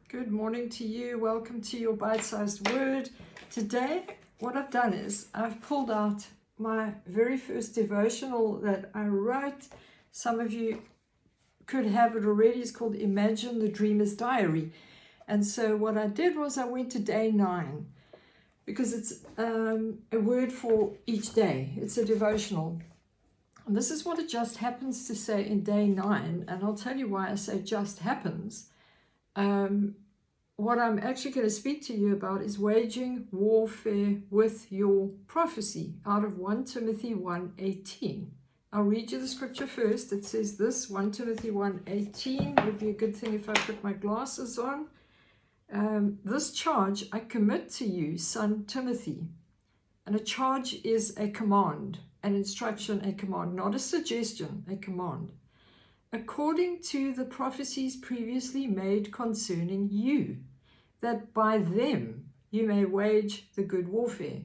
Good morning to you. Welcome to your bite-sized word. Today, what I've done is I've pulled out my very first devotional that I wrote. Some of you could have it already. It's called Imagine the Dreamer's Diary. And so what I did was I went to day 9 because it's a word for each day. It's a devotional. And this is what it just happens to say in day 9. And I'll tell you why I say just happens. What I'm actually going to speak to you about is waging warfare with your prophecy out of 1 Timothy 1:18. I'll read you the scripture first. It says this, 1 Timothy 1:18. It would be a good thing if I put my glasses on. This charge I commit to you, son Timothy. And a charge is a command, an instruction, a command, not a suggestion, a command. According to the prophecies previously made concerning you, that by them you may wage the good warfare.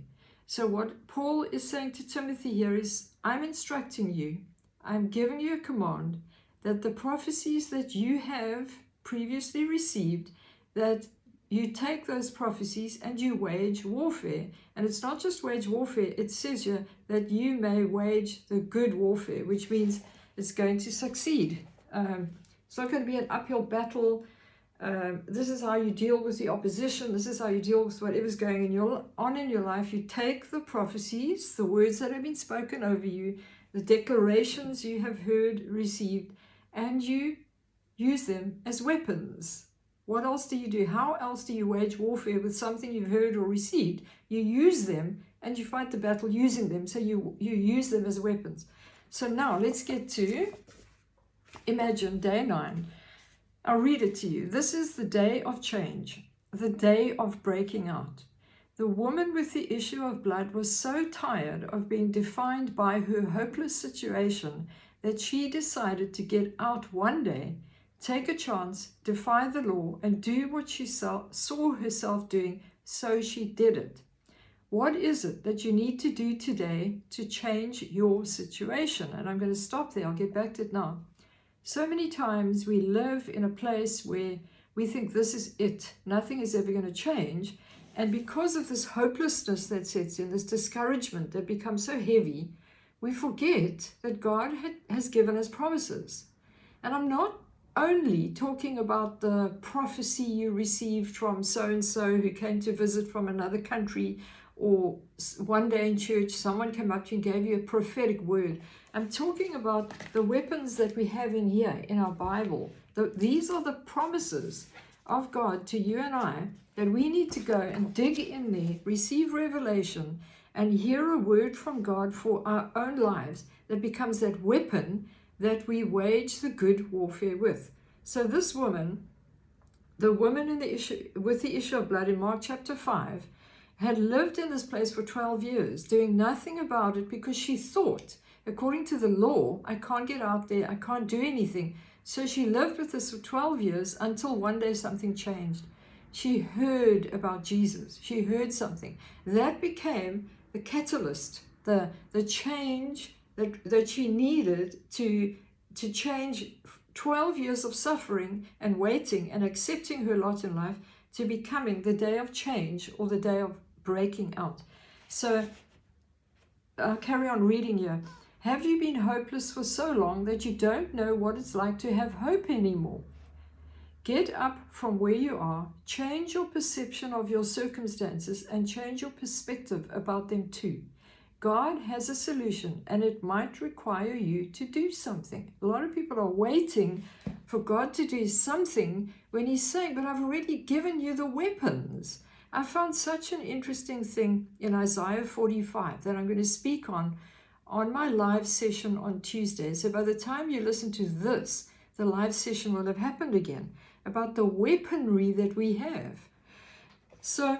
So what Paul is saying to Timothy here is, I'm instructing you, I'm giving you a command that the prophecies that you have previously received, that you take those prophecies and you wage warfare. And it's not just wage warfare, it says here that you may wage the good warfare, which means it's going to succeed. It's not going to be an uphill battle. This is how you deal with the opposition. This is how you deal with whatever's going on in your life. You take the prophecies, the words that have been spoken over you, the declarations you have heard, received, and you use them as weapons. What else do you do? How else do you wage warfare with something you've heard or received? You use them and you fight the battle using them. So you use them as weapons. So now let's get to Imagine day 9. I'll read it to you. This is the day of change, the day of breaking out. The woman with the issue of blood was so tired of being defined by her hopeless situation that she decided to get out one day, take a chance, defy the law, and do what she saw herself doing, so she did it. What is it that you need to do today to change your situation? And I'm going to stop there. I'll get back to it now. So many times we live in a place where we think this is it. Nothing is ever going to change. And because of this hopelessness that sets in, this discouragement that becomes so heavy, we forget that God has given us promises. And I'm not only talking about the prophecy you received from so-and-so who came to visit from another country, or one day in church, someone came up to you and gave you a prophetic word. I'm talking about the weapons that we have in here in our Bible. These are the promises of God to you and I that we need to go and dig in there, receive revelation, and hear a word from God for our own lives that becomes that weapon that we wage the good warfare with. So this woman, the woman with the issue of blood in Mark chapter 5, had lived in this place for 12 years, doing nothing about it because she thought, according to the law, I can't get out there, I can't do anything. So she lived with this for 12 years until one day something changed. She heard about Jesus. She heard something. That became the catalyst, the change that she needed to change 12 years of suffering and waiting and accepting her lot in life to becoming the day of change or the day of breaking out. So I'll carry on reading here. Have you been hopeless for so long that you don't know what it's like to have hope anymore? Get up from where you are, change your perception of your circumstances, and change your perspective about them too. God has a solution, and it might require you to do something. A lot of people are waiting for God to do something when He's saying, but I've already given you the weapons. I found such an interesting thing in Isaiah 45 that I'm going to speak on my live session on Tuesday. So by the time you listen to this, the live session will have happened again, about the weaponry that we have. So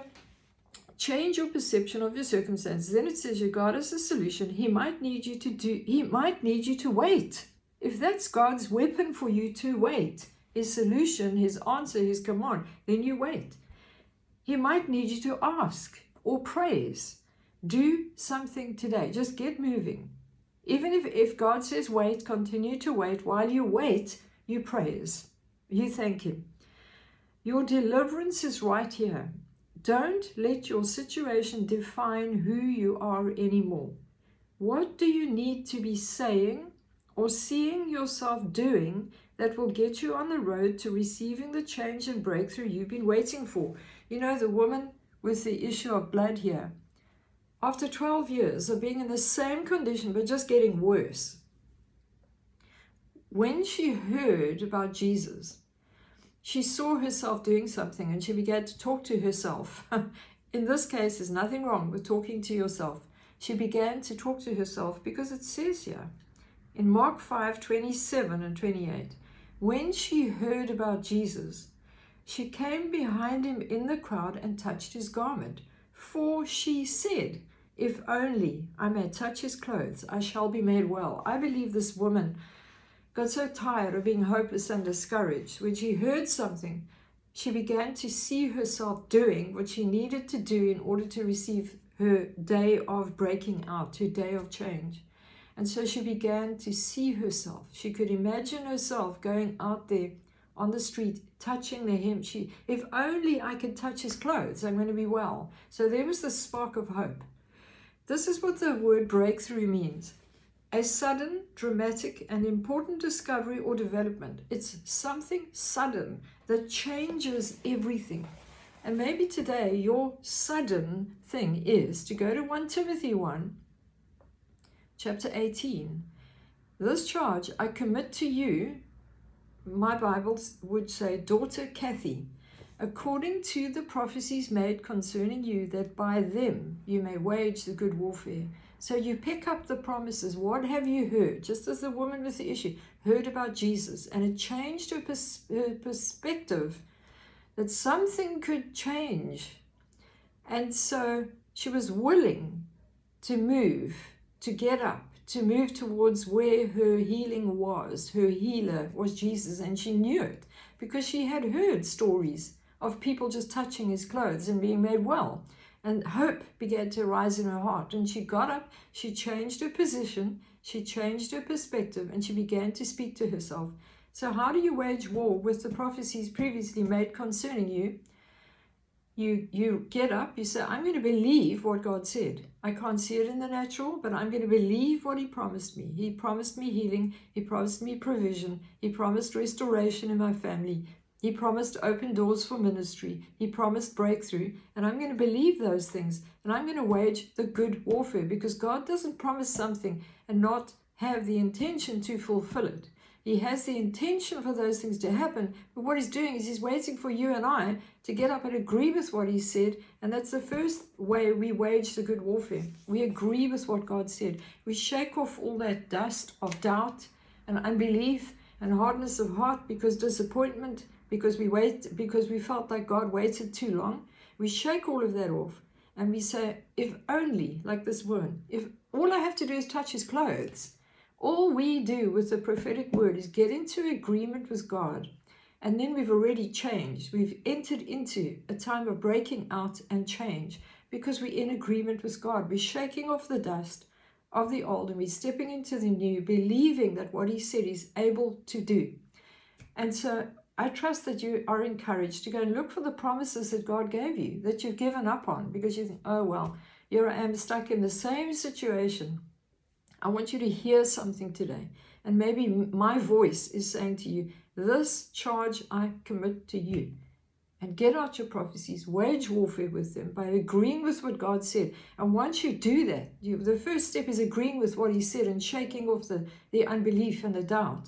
change your perception of your circumstances. Then it says, your God has a solution. He might need you to wait. If that's God's weapon for you to wait, His solution, His answer, His command, then you wait. He might need you to ask or praise. Do something today. Just get moving. Even if God says wait, continue to wait. While you wait, you praise. You thank Him. Your deliverance is right here. Don't let your situation define who you are anymore. What do you need to be saying or seeing yourself doing that will get you on the road to receiving the change and breakthrough you've been waiting for? You know, the woman with the issue of blood here, after 12 years of being in the same condition but just getting worse, when she heard about Jesus, she saw herself doing something and she began to talk to herself. In this case, there's nothing wrong with talking to yourself. She began to talk to herself because it says here in Mark 5:27 and 28, when she heard about Jesus, she came behind him in the crowd and touched his garment. For she said, if only I may touch his clothes, I shall be made well. I believe this woman got so tired of being hopeless and discouraged. When she heard something, she began to see herself doing what she needed to do in order to receive her day of breaking out, her day of change. And so she began to see herself. She could imagine herself going out there on the street, touching the hem. If only I could touch his clothes, I'm going to be well. So there was the spark of hope. This is what the word breakthrough means. A sudden, dramatic, and important discovery or development. It's something sudden that changes everything. And maybe today your sudden thing is to go to 1 Timothy 1, chapter 18. This charge I commit to you, my Bible would say, daughter Kathy, according to the prophecies made concerning you, that by them you may wage the good warfare. So you pick up the promises. What have you heard? Just as the woman with the issue heard about Jesus, and it changed her perspective that something could change. And so she was willing to move, to get up, to move towards where her healing was. Her healer was Jesus, and she knew it because she had heard stories of people just touching his clothes and being made well. And hope began to rise in her heart. And she got up, she changed her position, she changed her perspective, and she began to speak to herself. So how do you wage war with the prophecies previously made concerning you? You get up, you say, I'm going to believe what God said. I can't see it in the natural, but I'm going to believe what he promised me. He promised me healing. He promised me provision. He promised restoration in my family. He promised open doors for ministry. He promised breakthrough. And I'm going to believe those things. And I'm going to wage the good warfare, because God doesn't promise something and not have the intention to fulfill it. He has the intention for those things to happen, but what he's doing is he's waiting for you and I to get up and agree with what he said, and that's the first way we wage the good warfare. We agree with what God said. We shake off all that dust of doubt and unbelief and hardness of heart because disappointment, because we felt like God waited too long. We shake all of that off and we say, if only, like this woman, if all I have to do is touch his clothes. All we do with the prophetic word is get into agreement with God. And then we've already changed. We've entered into a time of breaking out and change because we're in agreement with God. We're shaking off the dust of the old and we're stepping into the new, believing that what he said is able to do. And so I trust that you are encouraged to go and look for the promises that God gave you, that you've given up on because you think, oh, well, here I am stuck in the same situation. I want you to hear something today. And maybe my voice is saying to you, this charge I commit to you. And get out your prophecies, wage warfare with them by agreeing with what God said. And once you do that, the first step is agreeing with what he said and shaking off the unbelief and the doubt.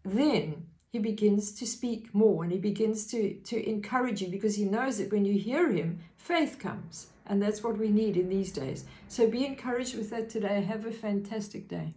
Then he begins to speak more and he begins to encourage you, because he knows that when you hear him, faith comes. And that's what we need in these days. So be encouraged with that today. Have a fantastic day.